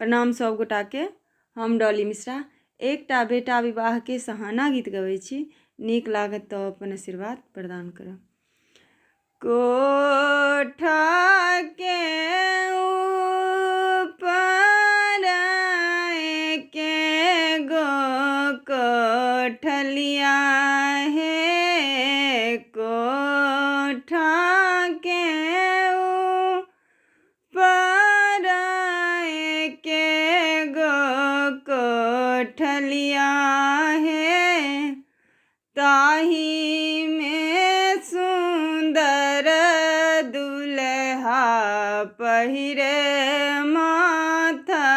प्रणाम सब गोटा के। हम डॉली मिश्रा एकटा बेटा विवाह के सहाना गीत गबै छी। नीक लागत तो अपन आशीर्वाद प्रदान करब। कोठा के ऊपर के गो कोठलिया है, कोठा के ऊपर के गो कोठलिया है, ताही में सुंदर दुल्हा पहिरे माथा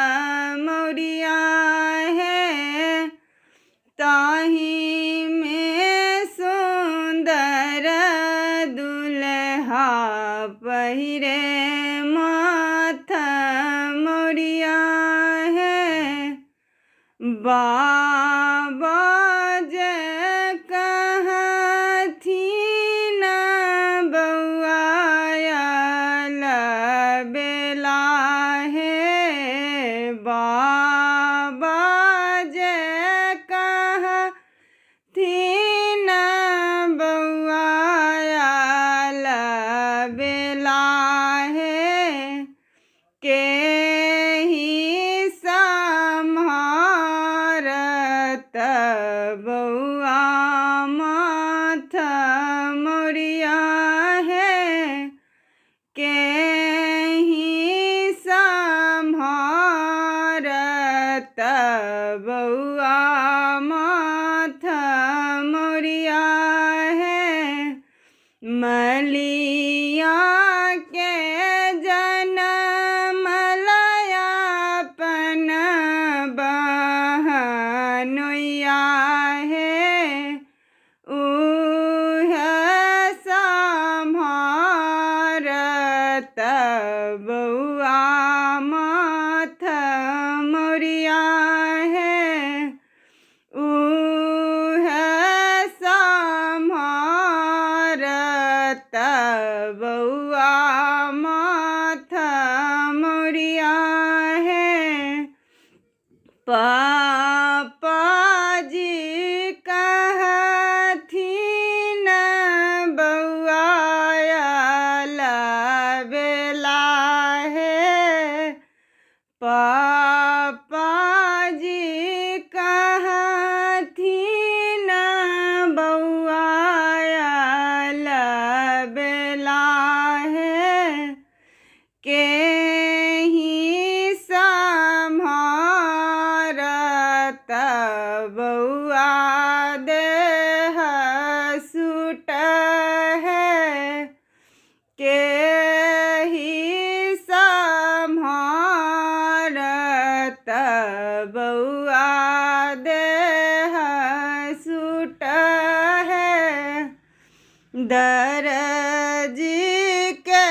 मोरिया है, ताही में सुंदर दुल्हा पहिरे माथा मोरिया है। बाबा जे कहथिन बउआ बेला है, बाबा जे कहथिन बउआ बेला है, के ही सम्हारत बउआ माथा मोरिया है, के ही सम्हारत बउआ माथा मोरिया है। मलिया के जनम लयापन बहनोइया है, उह सम्हारत बउआ माथा मोरिया है, उह सम्हारत बउआ माथा मोरिया है। पापा जी कहथिन बउआ बेला है, पापा जी कहथिन बउआ बेला है, के ही सम्हारत बउआ देह सुट है, के ही सम्हारत बउआ देह सुट है। दरजी के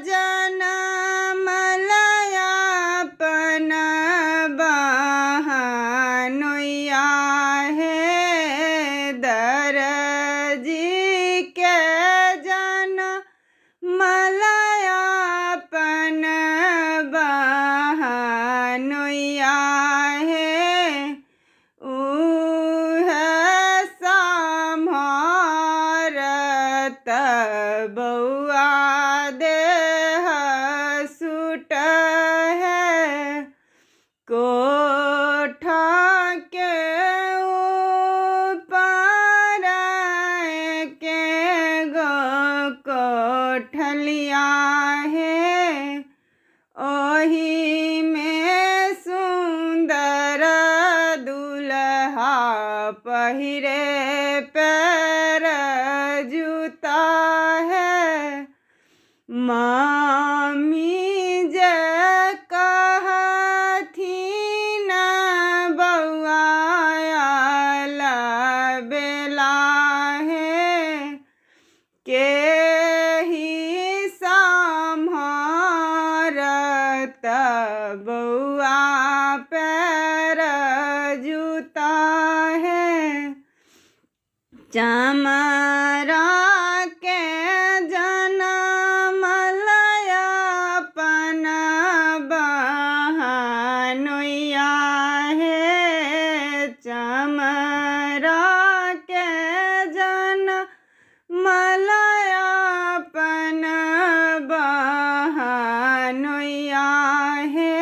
जनम लयापन बहनोइया है, दरजी के जनम लयापन बहनोइया है, उह सम्हारत बउआ देह सुट है। कोठा के ऊपर के गो कोठलिया है, ओही में सुंदर दुल्हा पहिरे पैर जूता है। मामी जे कहथिन बउआ बेला है, के ही सम्हारत बउआ पैर जूता है। चमरा के जनम लयापन बहन हे